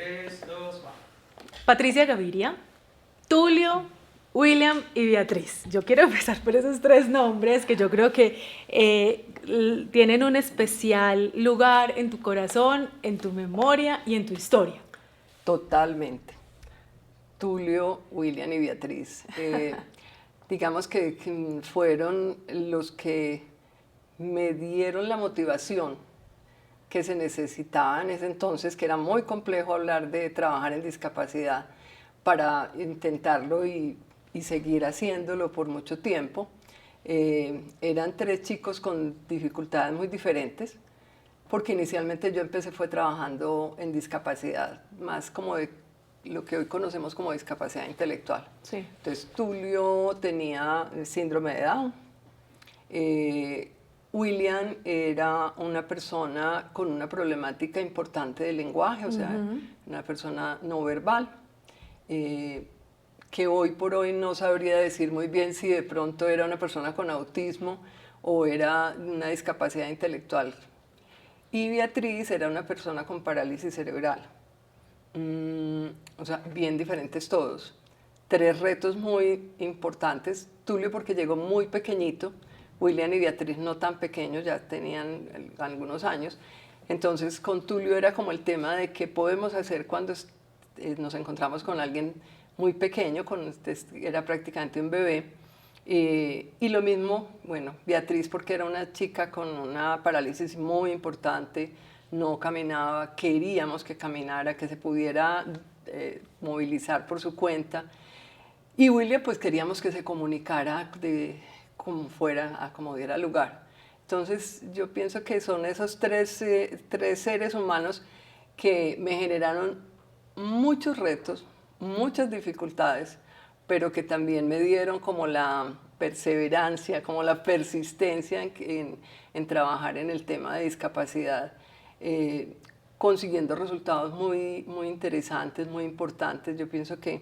3, 2, va. Patricia Gaviria, Tulio, William y Beatriz. Yo quiero empezar por esos tres nombres que yo creo que tienen un especial lugar en tu corazón, en tu memoria y en tu historia. Totalmente. Tulio, William y Beatriz. Digamos que fueron los que me dieron la motivación que se necesitaba en ese entonces, que era muy complejo hablar de trabajar en discapacidad, para intentarlo y seguir haciéndolo por mucho tiempo. Eran tres chicos con dificultades muy diferentes, porque inicialmente yo empecé fue trabajando en discapacidad, más como de lo que hoy conocemos como discapacidad intelectual. Sí. Entonces Tulio tenía el síndrome de Down. William era una persona con una problemática importante de lenguaje, o sea, una persona no verbal, que hoy por hoy no sabría decir muy bien si de pronto era una persona con autismo o era una discapacidad intelectual. Y Beatriz era una persona con parálisis cerebral. O sea, bien diferentes todos. Tres retos muy importantes. Tulio porque llegó muy pequeñito, William y Beatriz no tan pequeños, ya tenían algunos años. Entonces con Tulio era como el tema de qué podemos hacer cuando nos encontramos con alguien muy pequeño, era prácticamente un bebé. Y lo mismo, bueno, Beatriz porque era una chica con una parálisis muy importante, no caminaba, queríamos que caminara, que se pudiera movilizar por su cuenta. Y William pues queríamos que se comunicara como fuera, a como diera lugar. Entonces yo pienso que son esos tres seres humanos que me generaron muchos retos, muchas dificultades, pero que también me dieron como la perseverancia, como la persistencia en trabajar en el tema de discapacidad, consiguiendo resultados muy, muy interesantes, muy importantes. Yo pienso que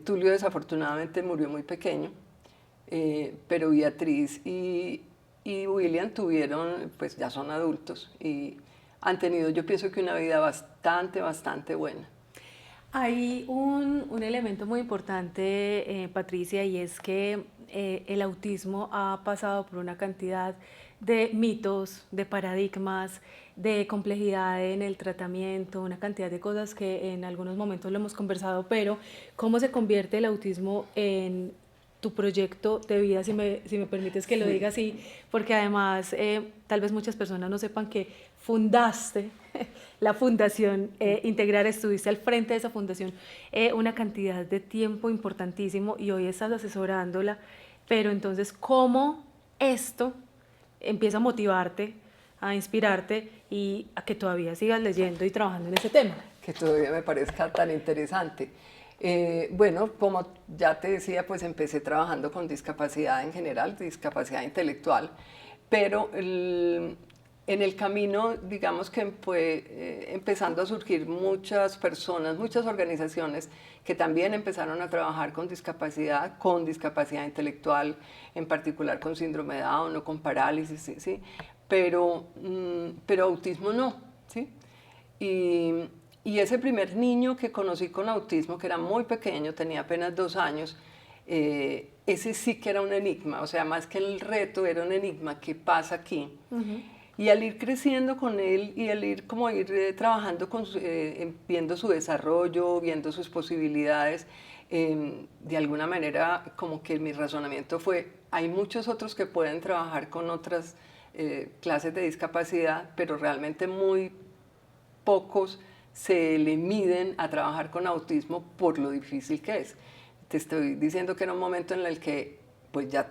Tulio desafortunadamente murió muy pequeño, pero Beatriz y William tuvieron, pues ya son adultos y han tenido, yo pienso que una vida bastante, bastante buena. Hay un elemento muy importante, Patricia, y es que el autismo ha pasado por una cantidad de mitos, de paradigmas, de complejidad en el tratamiento, una cantidad de cosas que en algunos momentos lo hemos conversado, pero ¿cómo se convierte el autismo en tu proyecto de vida, si me permites que lo diga así? Porque además tal vez muchas personas no sepan que fundaste la fundación Integrar, estuviste al frente de esa fundación una cantidad de tiempo importantísimo y hoy estás asesorándola, pero entonces ¿cómo esto empieza a motivarte, a inspirarte y a que todavía sigas leyendo y trabajando en ese tema? Que todavía me parezca tan interesante. Bueno, como ya te decía, pues empecé trabajando con discapacidad en general, discapacidad intelectual, pero en el camino, digamos que fue empezando a surgir muchas personas, muchas organizaciones que también empezaron a trabajar con discapacidad intelectual, en particular con síndrome de Down o con parálisis, ¿sí? Pero autismo no, ¿sí? Y ese primer niño que conocí con autismo, que era muy pequeño, tenía apenas 2 años, ese sí que era un enigma, o sea, más que el reto, era un enigma, ¿qué pasa aquí? Y al ir creciendo con él y al ir trabajando viendo su desarrollo, viendo sus posibilidades, de alguna manera como que mi razonamiento fue, hay muchos otros que pueden trabajar con otras clases de discapacidad, pero realmente muy pocos se le miden a trabajar con autismo por lo difícil que es. Te estoy diciendo que era un momento en el que pues ya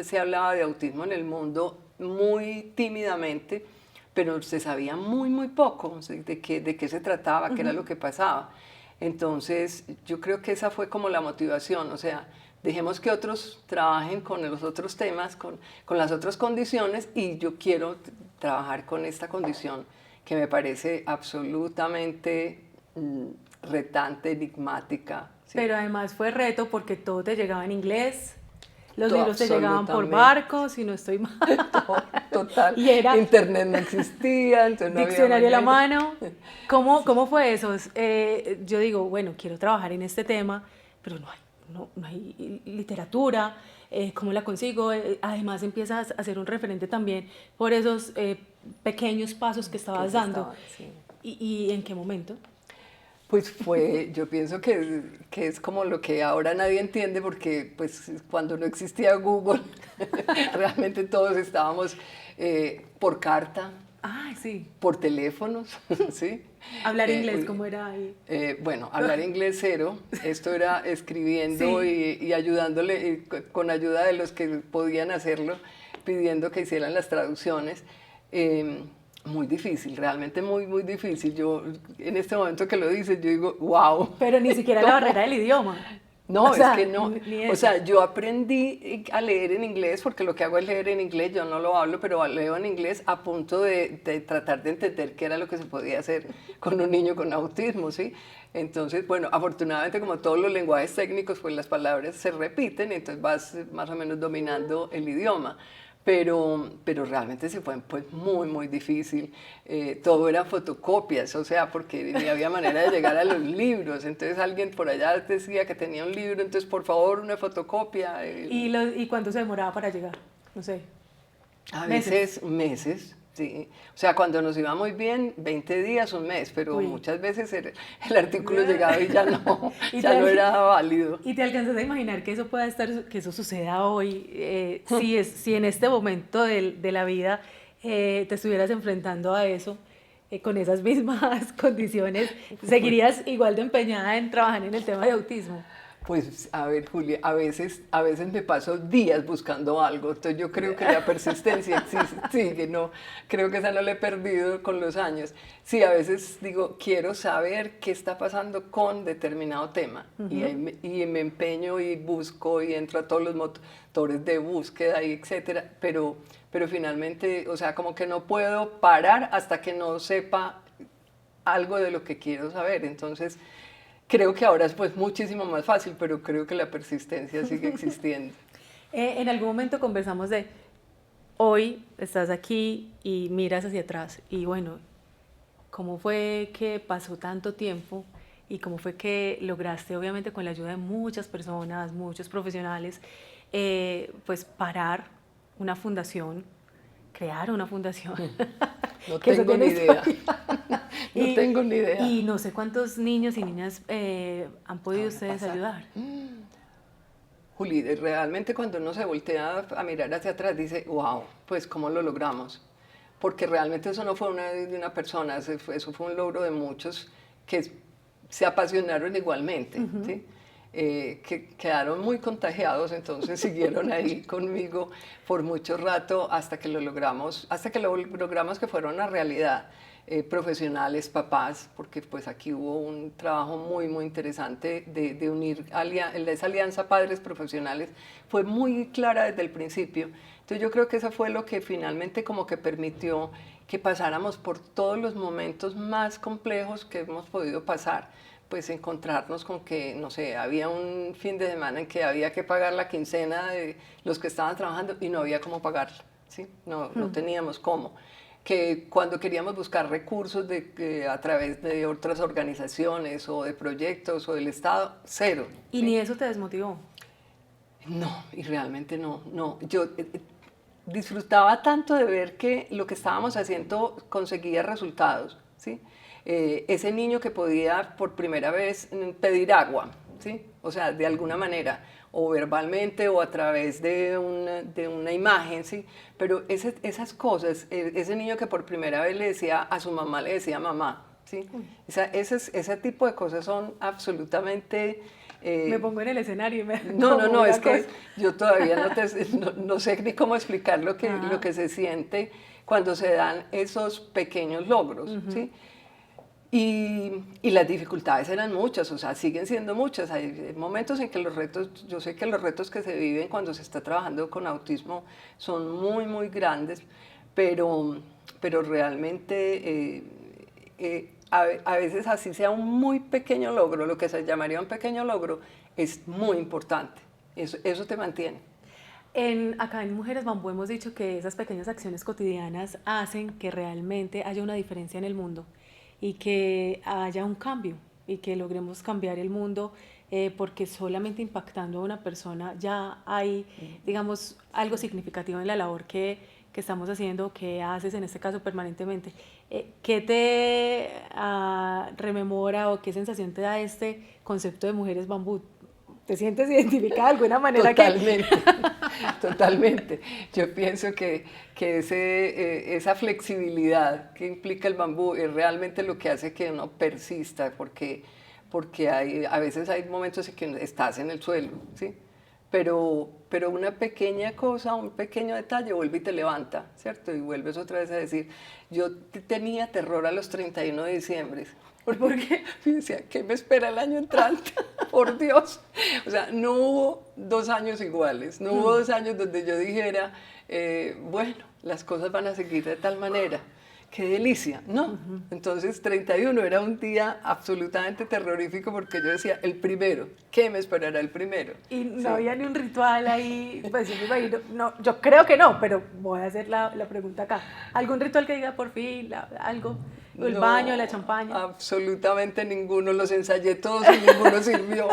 se hablaba de autismo en el mundo muy tímidamente, pero se sabía muy, muy poco de qué se trataba, qué era lo que pasaba. Entonces, yo creo que esa fue como la motivación, o sea, dejemos que otros trabajen con los otros temas, con las otras condiciones, y yo quiero trabajar con esta condición que me parece absolutamente retante, enigmática. ¿Sí? Pero además fue reto porque todo te llegaba en inglés, Los libros te llegaban por Absolutamente. barco, si no estoy mal. Total. Y era Internet no existía, entonces no había diccionario a la manera. mano. ¿Cómo fue eso? Yo digo, bueno, quiero trabajar en este tema, pero no hay literatura. ¿Cómo la consigo? Además empiezas a ser un referente también por esos pequeños pasos que Que estabas se dando. estaba, sí. ¿Y en qué momento? Pues yo pienso que es como lo que ahora nadie entiende porque pues cuando no existía Google, realmente todos estábamos por carta, Ah, sí. por teléfonos, ¿sí? Hablar inglés, Eh, ¿cómo era ahí? bueno, hablar inglés cero, esto era escribiendo Sí. y ayudándole, con ayuda de los que podían hacerlo, pidiendo que hicieran las traducciones. Eh, Muy difícil, realmente muy, muy difícil. Yo, en este momento que lo dices, yo digo, wow, Pero ni siquiera la barrera del idioma. no, O es que sea, no. ni O eso. sea, yo aprendí a leer en inglés porque lo que hago es leer en inglés, yo no lo hablo, pero leo en inglés a punto de tratar de entender qué era lo que se podía hacer con un niño con autismo, ¿sí? Entonces, bueno, afortunadamente como todos los lenguajes técnicos, pues las palabras se repiten, entonces vas más o menos dominando el idioma. Pero realmente se fue pues, muy, muy difícil. Todo eran fotocopias, o sea, porque ni había manera de llegar a los libros. Entonces alguien por allá decía que tenía un libro, entonces por favor una fotocopia. ¿Y cuánto se demoraba para llegar? No sé, A meses. veces meses, sí. O sea, cuando nos iba muy bien, 20 días, un mes, pero Uy. muchas veces el artículo llegaba y ya no, ¿Y ya no era válido. y te alcanzas a imaginar que eso pueda estar, que eso suceda hoy? Si en este momento de la vida te estuvieras enfrentando a eso, con esas mismas condiciones, ¿seguirías igual de empeñada en trabajar en el tema de autismo? Pues a ver, Julia, a veces me paso días buscando algo, entonces yo creo que la persistencia sigue, no, creo que esa no la he perdido con los años. Sí, a veces digo, quiero saber qué está pasando con determinado tema y me empeño y busco y entro a todos los motores de búsqueda y etcétera, pero finalmente, o sea, como que no puedo parar hasta que no sepa algo de lo que quiero saber, entonces creo que ahora es pues muchísimo más fácil, pero creo que la persistencia sigue existiendo. En algún momento conversamos de, hoy estás aquí y miras hacia atrás y bueno, ¿cómo fue que pasó tanto tiempo y cómo fue que lograste, obviamente con la ayuda de muchas personas, muchos profesionales, pues parar una fundación, crear una fundación? No Que eso tengo tiene ni idea, historia. no tengo ni idea. Y no sé cuántos niños y niñas han podido Habrá ustedes pasado. ayudar. Juli, realmente cuando uno se voltea a mirar hacia atrás dice, wow, pues cómo lo logramos. Porque realmente eso no fue de una persona, eso fue un logro de muchos que se apasionaron igualmente, ¿sí? Que quedaron muy contagiados, entonces siguieron ahí conmigo por mucho rato hasta que lo logramos que fuera una realidad. Profesionales, papás, porque pues aquí hubo un trabajo muy, muy interesante de unir, esa alianza padres profesionales fue muy clara desde el principio. Entonces yo creo que eso fue lo que finalmente como que permitió que pasáramos por todos los momentos más complejos que hemos podido pasar, pues encontrarnos con que, no sé, había un fin de semana en que había que pagar la quincena de los que estaban trabajando y no había cómo pagarla, ¿sí? No teníamos cómo. Que cuando queríamos buscar recursos a través de otras organizaciones o de proyectos o del Estado, cero. Y ¿Sí? ni eso te desmotivó. No, y realmente no. Yo disfrutaba tanto de ver que lo que estábamos haciendo conseguía resultados, ¿sí? Ese niño que podía por primera vez pedir agua, ¿sí? O sea, de alguna manera, o verbalmente o a través de una imagen, ¿sí? Pero esas cosas, ese niño que por primera vez le decía a su mamá, le decía mamá, ¿sí? Ese tipo de cosas son absolutamente... Me pongo en el escenario y me No, conmueve es la cosa. que yo todavía no sé ni cómo explicar lo Ajá. que se siente cuando se dan esos pequeños logros, ¿sí? Y las dificultades eran muchas, o sea, siguen siendo muchas. Hay momentos en que los retos, yo sé que los retos que se viven cuando se está trabajando con autismo son muy, muy grandes, pero realmente a veces así sea un muy pequeño logro, lo que se llamaría un pequeño logro, es muy importante. Eso te mantiene. Acá en Mujeres Bambú hemos dicho que esas pequeñas acciones cotidianas hacen que realmente haya una diferencia en el mundo y que haya un cambio y que logremos cambiar el mundo, porque solamente impactando a una persona ya hay, digamos, algo significativo en la labor que estamos haciendo, que haces en este caso permanentemente. ¿Qué te rememora o qué sensación te da este concepto de Mujeres Bambú? ¿Te sientes identificada de alguna manera? Totalmente, totalmente. Yo pienso que esa flexibilidad que implica el bambú es realmente lo que hace que uno persista, porque a veces hay momentos en que estás en el suelo, ¿sí? Pero una pequeña cosa, un pequeño detalle vuelve y te levanta, ¿cierto? Y vuelves otra vez a decir, yo tenía terror a los 31 de diciembre, porque decía, ¿qué me espera el año entrante? Por Dios. O sea, no hubo 2 años iguales, no hubo 2 años donde yo dijera, bueno, las cosas van a seguir de tal manera. ¡Qué delicia! No. Entonces, 31 era un día absolutamente terrorífico porque yo decía, el primero, ¿qué me esperará el primero? Y no Sí. había ni un ritual ahí, pues yo me imagino, no, yo creo que no, pero voy a hacer la pregunta acá. ¿Algún ritual que diga por fin, algo? ¿El baño, la No, champaña? absolutamente ninguno, los ensayé todos y ninguno sirvió,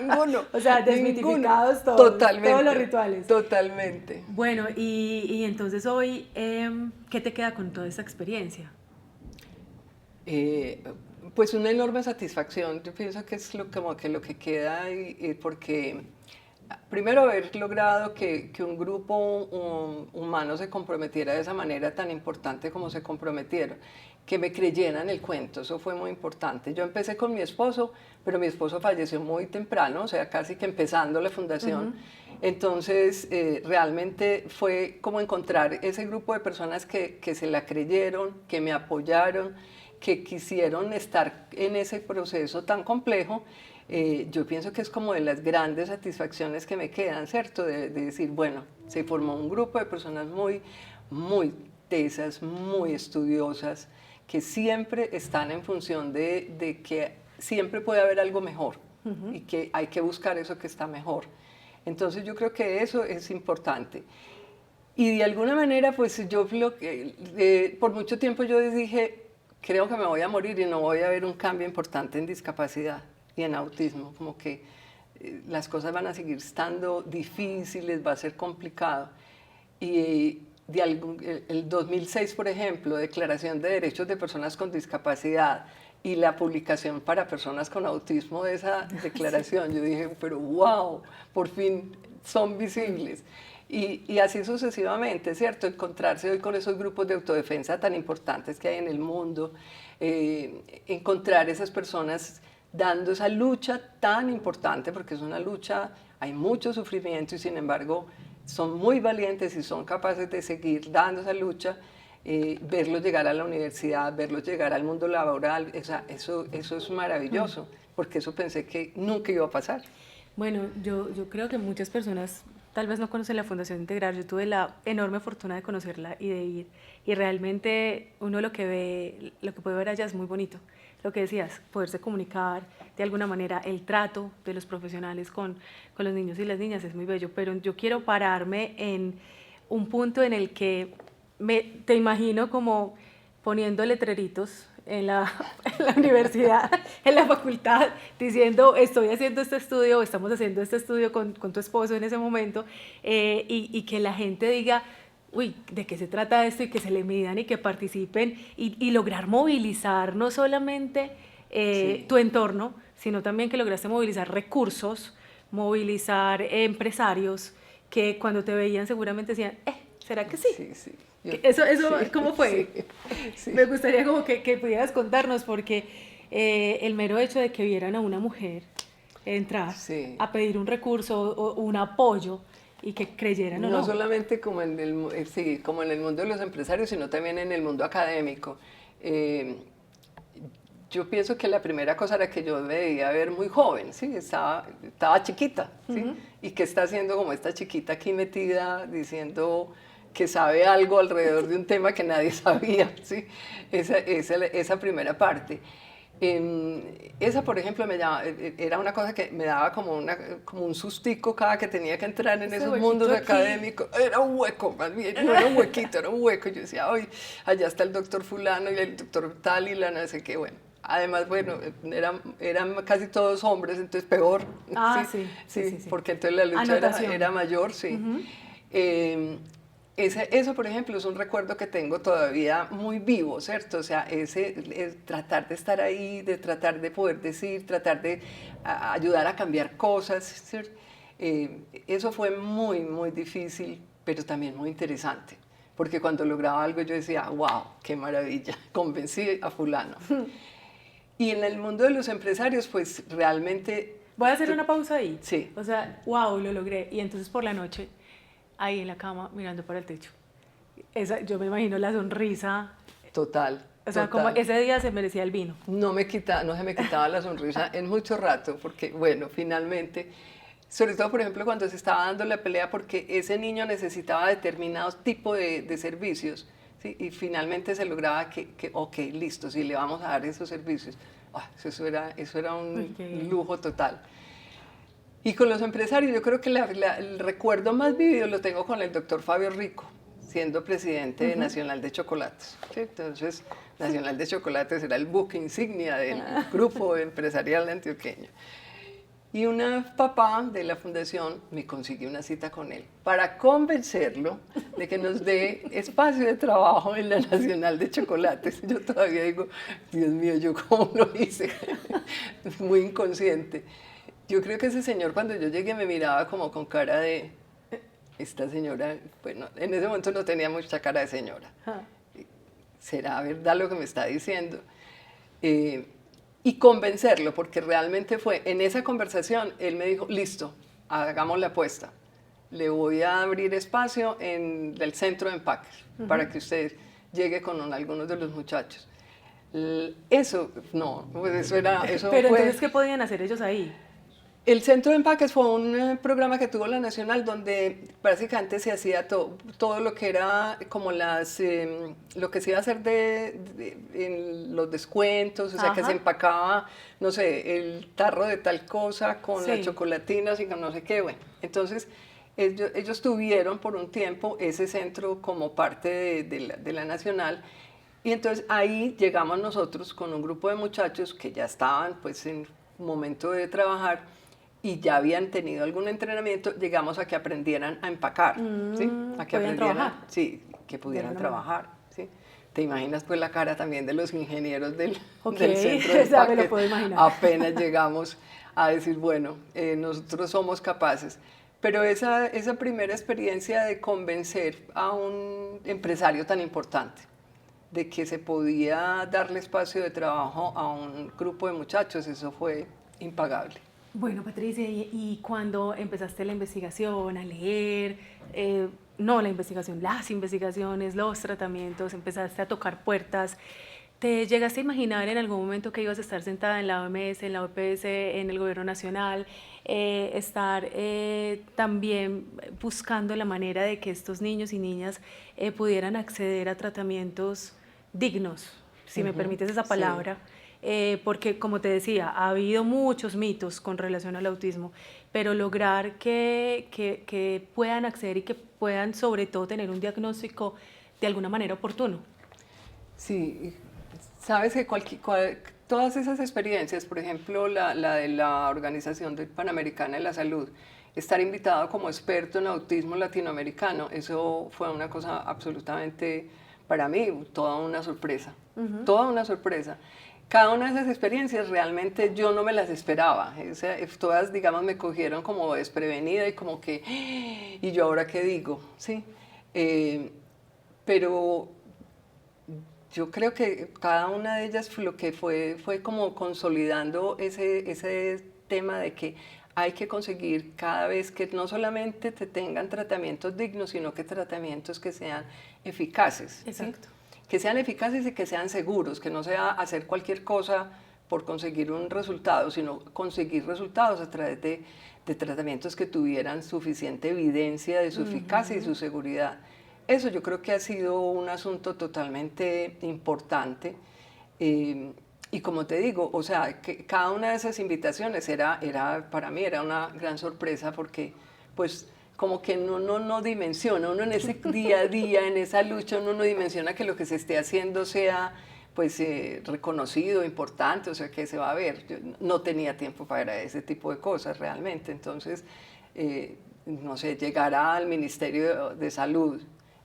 ninguno. O sea, Ninguno. desmitificados Totalmente, todos los rituales. totalmente. Bueno, y entonces hoy, ¿qué te queda con toda esa experiencia? Eh, pues una enorme satisfacción, yo pienso que es como que lo que queda, porque primero haber logrado que un grupo humano se comprometiera de esa manera tan importante como se comprometieron, que me creyeran el cuento, eso fue muy importante. Yo empecé con mi esposo, pero mi esposo falleció muy temprano, o sea, casi que empezando la fundación. Entonces, realmente fue como encontrar ese grupo de personas que se la creyeron, que me apoyaron, que quisieron estar en ese proceso tan complejo. Yo pienso que es como de las grandes satisfacciones que me quedan, ¿cierto? De decir, bueno, se formó un grupo de personas muy tesas, muy estudiosas, que siempre están en función de que siempre puede haber algo mejor y que hay que buscar eso que está mejor. Entonces yo creo que eso es importante. Y de alguna manera, pues yo por mucho tiempo yo dije, creo que me voy a morir y no voy a ver un cambio importante en discapacidad y en autismo, como que las cosas van a seguir estando difíciles, va a ser complicado. Y el 2006, por ejemplo, Declaración de Derechos de Personas con Discapacidad y la publicación para personas con autismo de esa declaración, yo dije, pero wow, por fin son visibles. Y así sucesivamente, ¿cierto? Encontrarse hoy con esos grupos de autodefensa tan importantes que hay en el mundo, encontrar esas personas dando esa lucha tan importante, porque es una lucha, hay mucho sufrimiento y sin embargo son muy valientes y son capaces de seguir dando esa lucha, verlos llegar a la universidad, verlos llegar al mundo laboral, eso es maravilloso, porque eso pensé que nunca iba a pasar. Bueno, yo creo que muchas personas tal vez no conocen la Fundación Integrar. Yo tuve la enorme fortuna de conocerla y de ir. Y realmente uno lo que ve, lo que puede ver allá es muy bonito. Lo que decías, poderse comunicar de alguna manera, el trato de los profesionales con los niños y las niñas es muy bello. Pero yo quiero pararme en un punto en el que te imagino como poniendo letreritos en la, en la universidad, en la facultad, diciendo estoy haciendo este estudio, estamos haciendo este estudio con tu esposo en ese momento, y que la gente diga, uy, ¿de qué se trata esto? Y que se le midan y que participen y lograr movilizar no solamente Sí. tu entorno, sino también que lograste movilizar recursos, movilizar empresarios que cuando te veían seguramente decían, ¿será que sí? Sí, sí. Eso Sí, ¿cómo fue? sí, sí. Me gustaría como que pudieras contarnos, porque el mero hecho de que vieran a una mujer entrar Sí. a pedir un recurso o un apoyo y que creyeran o No no. solamente sí, como en el mundo de los empresarios, sino también en el mundo académico. Eh, yo pienso que la primera cosa era que yo me debía ver muy joven, ¿sí? Estaba chiquita, ¿sí? ¿Y qué está haciendo como esta chiquita aquí metida diciendo que sabe algo alrededor de un tema que nadie sabía, ¿sí? Esa primera parte. Esa, por ejemplo, era una cosa que me daba como un sustico cada que tenía que entrar en Ese esos mundos huequito aquí. académicos. Era un hueco, más bien, no era un huequito, era un hueco. Yo decía, ay, allá está el doctor fulano y el doctor tal y la no sé qué, bueno. Además, bueno, eran casi todos hombres, entonces peor, Ah, sí, sí, sí, sí, sí, sí. porque entonces la lucha Anotación. era mayor, sí. Eh, eso, por ejemplo, es un recuerdo que tengo todavía muy vivo, ¿cierto? O sea, tratar de estar ahí, de tratar de poder decir, tratar de ayudar a cambiar cosas, ¿cierto? Eso fue muy, muy difícil, pero también muy interesante, porque cuando lograba algo yo decía, wow, qué maravilla, convencí a fulano. Y en el mundo de los empresarios, pues realmente, Voy a hacer una pausa ahí. sí, O sea, wow, lo logré. Y entonces por la noche, ahí en la cama, mirando para el techo. Yo me imagino la sonrisa. total, O sea, como total. ese día se merecía el vino. No se me quitaba la sonrisa en mucho rato, porque bueno, finalmente, sobre todo por ejemplo cuando se estaba dando la pelea porque ese niño necesitaba determinado tipo de servicios, ¿sí? Y finalmente se lograba ok, listo, sí, le vamos a dar esos servicios. Eso era Uy, un qué bien. lujo total. Y con los empresarios, yo creo que el recuerdo más vivido lo tengo con el doctor Fabio Rico, siendo presidente de Nacional de Chocolates. ¿Sí? Entonces, Nacional de Chocolates era el buque insignia del grupo empresarial antioqueño. Y una papá de la fundación me consiguió una cita con él para convencerlo de que nos dé espacio de trabajo en la Nacional de Chocolates. Yo todavía digo, Dios mío, ¿yo cómo lo hice? Muy inconsciente. Yo creo que ese señor cuando yo llegué me miraba como con cara de, esta señora, bueno, en ese momento no tenía mucha cara de señora. Ah. ¿Será verdad lo que me está diciendo? Eh, y convencerlo, porque realmente fue en esa conversación, él me dijo, listo, hagamos la apuesta. Le voy a abrir espacio en el centro de empaques para que usted llegue con algunos de los muchachos. Eso, no, pues eso Pero fue. entonces, ¿qué podían hacer ellos ahí? El Centro de Empaques fue un programa que tuvo la Nacional donde básicamente se hacía todo lo que era como lo que se iba a hacer en los descuentos, o sea que se Ajá. empacaba, no sé, el tarro de tal cosa con las Sí. chocolatinas y con no sé qué, bueno. Entonces ellos tuvieron por un tiempo ese centro como parte de la Nacional y entonces ahí llegamos nosotros con un grupo de muchachos que ya estaban pues en momento de trabajar y ya habían tenido algún entrenamiento, llegamos a que aprendieran a empacar, ¿sí? A que Podían aprendieran, trabajar sí, que de pudieran alguna manera. trabajar, ¿sí? Te imaginas pues la cara también de los ingenieros Ok, del centro de o sea, me lo empaque, puedo imaginar. apenas llegamos a decir, bueno, nosotros somos capaces. Pero esa primera experiencia de convencer a un empresario tan importante de que se podía darle espacio de trabajo a un grupo de muchachos, eso fue impagable. Bueno, Patricia, y cuando empezaste la investigación, a leer, no la investigación, las investigaciones, los tratamientos, empezaste a tocar puertas, ¿te llegaste a imaginar en algún momento que ibas a estar sentada en la OMS, en la OPS, en el gobierno nacional, estar también buscando la manera de que estos niños y niñas pudieran acceder a tratamientos dignos, si me permites esa Sí. palabra? Porque como te decía, ha habido muchos mitos con relación al autismo, pero lograr que puedan acceder y que puedan sobre todo tener un diagnóstico de alguna manera oportuno. Sí, sabes que todas esas experiencias, por ejemplo, la de la Organización Panamericana de la Salud, estar invitado como experto en autismo latinoamericano, eso fue una cosa absolutamente, para mí, toda una sorpresa, toda una sorpresa. Cada una de esas experiencias realmente yo no me las esperaba, o sea, todas, digamos, me cogieron como desprevenida y como que, ¿y yo ahora qué digo? ¿Sí? Pero yo creo que cada una de ellas lo que fue como consolidando ese tema de que hay que conseguir cada vez que no solamente te tengan tratamientos dignos, sino que tratamientos que sean eficaces. Exacto. ¿Sí? Que sean eficaces y que sean seguros, que no sea hacer cualquier cosa por conseguir un resultado, sino conseguir resultados a través de tratamientos que tuvieran suficiente evidencia de su eficacia y su seguridad. Eso yo creo que ha sido un asunto totalmente importante. Y como te digo, o sea, que cada una de esas invitaciones para mí era una gran sorpresa porque pues como que uno no dimensiona, uno en ese día a día, en esa lucha, uno no dimensiona que lo que se esté haciendo sea pues reconocido, importante, o sea, que se va a ver. Yo no tenía tiempo para ese tipo de cosas realmente, entonces, no sé, llegar al Ministerio de Salud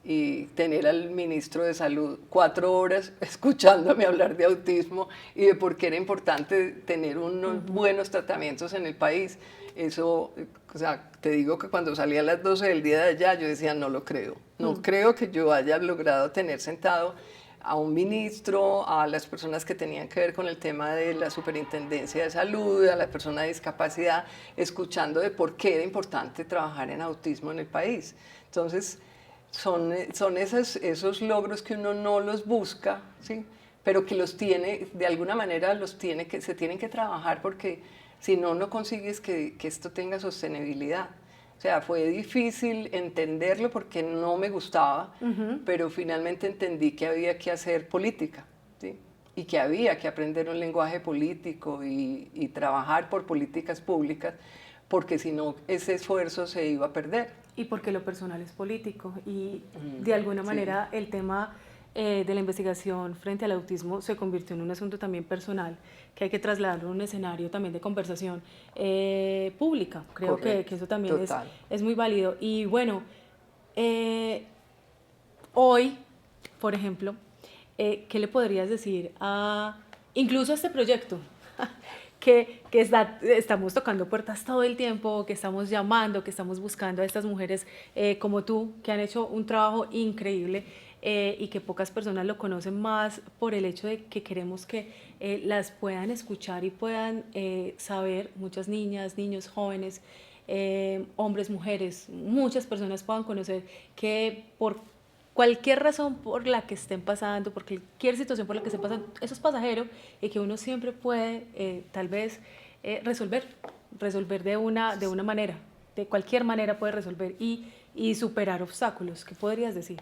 y tener al ministro de Salud 4 horas escuchándome hablar de autismo y de por qué era importante tener unos buenos tratamientos en el país. Eso, o sea, te digo que cuando salí a las 12 del día de allá, yo decía, no lo creo. No creo que yo haya logrado tener sentado a un ministro, a las personas que tenían que ver con el tema de la superintendencia de salud, a la persona de discapacidad, escuchando de por qué era importante trabajar en autismo en el país. Entonces, son esos logros que uno no los busca, ¿sí? Pero que los tiene, de alguna manera se tienen que trabajar porque si no, no consigues que esto tenga sostenibilidad. O sea, fue difícil entenderlo porque no me gustaba, pero finalmente entendí que había que hacer política, ¿sí? Y que había que aprender un lenguaje político y trabajar por políticas públicas, porque si no, ese esfuerzo se iba a perder. Y porque lo personal es político y de alguna manera el tema de la investigación frente al autismo se convirtió en un asunto también personal que hay que trasladarlo a un escenario también de conversación pública. Creo que eso también es muy válido. Y bueno, hoy, por ejemplo, ¿qué le podrías decir incluso a este proyecto? que estamos tocando puertas todo el tiempo, que estamos llamando, que estamos buscando a estas mujeres como tú, que han hecho un trabajo increíble y que pocas personas lo conocen más por el hecho de que queremos que las puedan escuchar y puedan saber, muchas niñas, niños, jóvenes, hombres, mujeres, muchas personas puedan conocer que por cualquier razón por la que estén pasando, por cualquier situación por la que estén pasando, eso es pasajero y que uno siempre puede tal vez resolver de una manera, de cualquier manera puede resolver y superar obstáculos. ¿Qué podrías decir?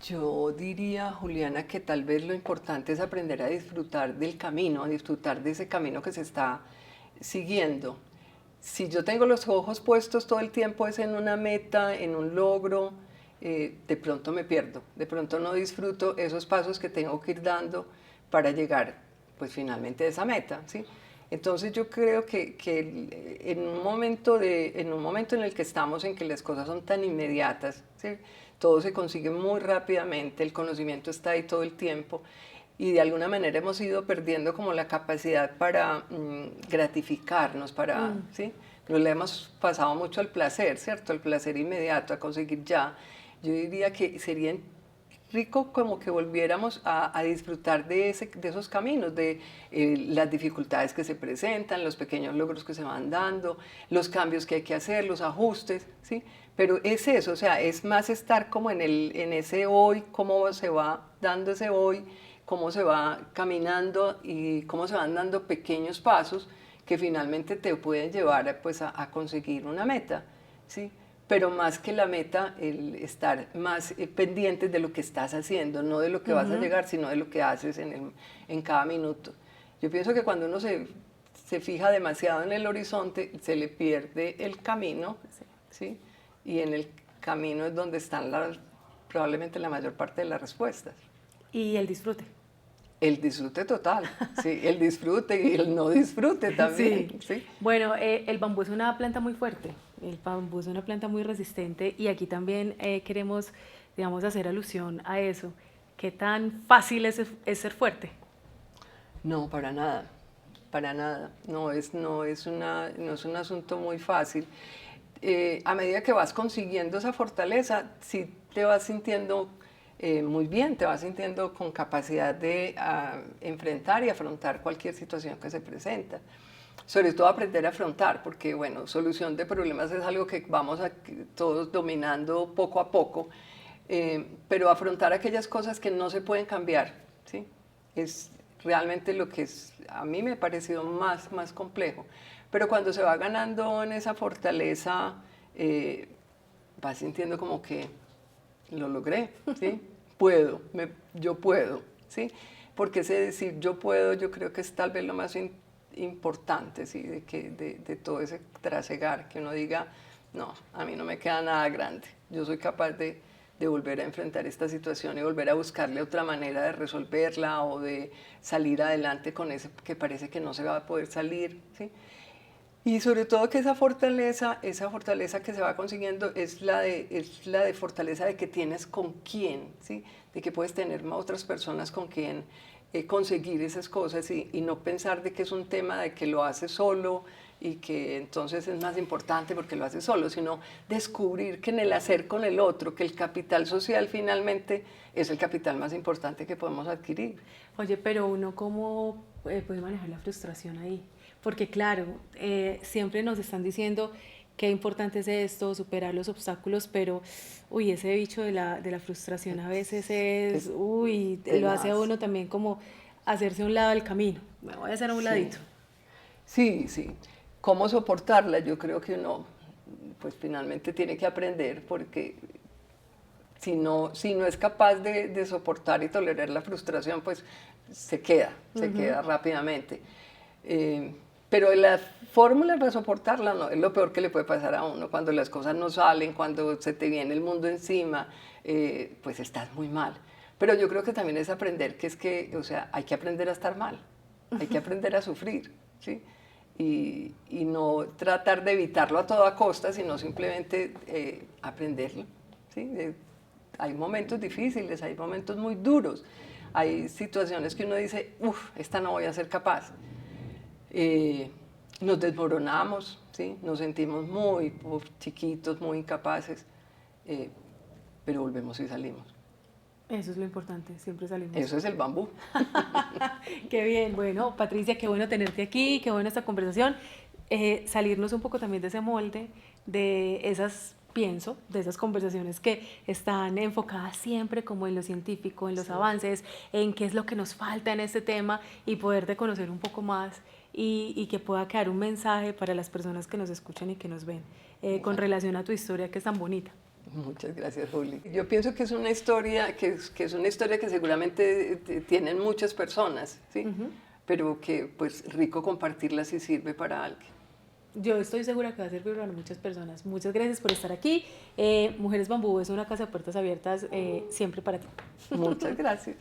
Yo diría, Juliana, que tal vez lo importante es aprender a disfrutar del camino, a disfrutar de ese camino que se está siguiendo. Si yo tengo los ojos puestos todo el tiempo es en una meta, en un logro, de pronto me pierdo, de pronto no disfruto esos pasos que tengo que ir dando para llegar pues finalmente a esa meta, ¿sí? Entonces yo creo que en un momento en el que estamos, en que las cosas son tan inmediatas, ¿sí? Todo se consigue muy rápidamente, el conocimiento está ahí todo el tiempo y de alguna manera hemos ido perdiendo como la capacidad para gratificarnos, ¿sí? Pero le hemos pasado mucho al placer, ¿cierto? Al placer inmediato, a conseguir ya. Yo diría que sería rico como que volviéramos a disfrutar de esos caminos, de las dificultades que se presentan, los pequeños logros que se van dando, los cambios que hay que hacer, los ajustes, ¿sí? Pero es eso, o sea, es más estar como en ese hoy, cómo se va dando ese hoy, cómo se va caminando y cómo se van dando pequeños pasos que finalmente te pueden llevar pues, a conseguir una meta, ¿sí? Pero más que la meta, el estar más pendientes de lo que estás haciendo, no de lo que vas a llegar, sino de lo que haces en cada minuto. Yo pienso que cuando uno se fija demasiado en el horizonte, se le pierde el camino, ¿sí? Y en el camino es donde están probablemente la mayor parte de las respuestas. Y el disfrute. El disfrute total, sí, el disfrute y el no disfrute también. Sí. ¿Sí? Bueno, el bambú es una planta muy fuerte, el bambú es una planta muy resistente y aquí también queremos, digamos, hacer alusión a eso. ¿Qué tan fácil es ser fuerte? No, para nada, para nada. No es un asunto muy fácil. A medida que vas consiguiendo esa fortaleza, sí te vas sintiendo muy bien, te vas sintiendo con capacidad de enfrentar y afrontar cualquier situación que se presenta. Sobre todo aprender a afrontar, porque bueno, solución de problemas es algo que vamos todos dominando poco a poco, pero afrontar aquellas cosas que no se pueden cambiar, ¿sí? Es realmente lo que a mí me ha parecido más complejo. Pero cuando se va ganando en esa fortaleza, vas sintiendo como que lo logré, ¿sí? Yo puedo, ¿sí? porque ese decir yo puedo, yo creo que es tal vez lo más importante, ¿sí? De todo ese trasegar, que uno diga, no, a mí no me queda nada grande, yo soy capaz de volver a enfrentar esta situación y volver a buscarle otra manera de resolverla o de salir adelante con ese que parece que no se va a poder salir, ¿sí? Y sobre todo que esa fortaleza que se va consiguiendo es la de fortaleza de que tienes con quién, ¿sí? De que puedes tener otras personas con quien conseguir esas cosas y no pensar de que es un tema de que lo haces solo y que entonces es más importante porque lo haces solo, sino descubrir que en el hacer con el otro, que el capital social finalmente es el capital más importante que podemos adquirir. Oye, pero uno cómo puede manejar la frustración ahí, porque claro, siempre nos están diciendo qué importante es esto, superar los obstáculos, pero uy, ese bicho de la frustración a veces es, uy, lo hace a Tenaz. uno también como hacerse a un lado del camino, me voy a hacer a un Sí. ladito. Sí, sí. ¿Cómo soportarla? Yo creo que uno, pues finalmente tiene que aprender, porque si no es capaz de soportar y tolerar la frustración, pues se queda rápidamente. Eh, pero la fórmula para soportarla no, es lo peor que le puede pasar a uno. Cuando las cosas no salen, cuando se te viene el mundo encima, pues estás muy mal. Pero yo creo que también es aprender que es que, o sea, hay que aprender a estar mal, hay que aprender a sufrir, ¿sí? Y no tratar de evitarlo a toda costa, sino simplemente aprenderlo, ¿sí? Hay momentos difíciles, hay momentos muy duros, hay situaciones que uno dice, uff, esta no voy a ser capaz. Nos desmoronamos, ¿sí? Nos sentimos muy chiquitos, muy incapaces, pero volvemos y salimos. Eso es lo importante, siempre salimos. Eso es el bambú. Qué bien, bueno, Patricia, qué bueno tenerte aquí, qué buena esta conversación. Salirnos un poco también de ese molde, de esas, pienso, de esas conversaciones que están enfocadas siempre como en lo científico, en los avances, en qué es lo que nos falta en este tema y poderte conocer un poco más y que pueda quedar un mensaje para las personas que nos escuchan y que nos ven con relación a tu historia que es tan bonita. Muchas gracias, Juli. Yo pienso que es una historia que es una historia que seguramente tienen muchas personas, ¿sí? Pero que pues rico compartirla si sirve para alguien. Yo estoy segura que va a servir para muchas personas. Muchas gracias por estar aquí. Mujeres Bambú es una casa de puertas abiertas siempre para ti. Muchas gracias.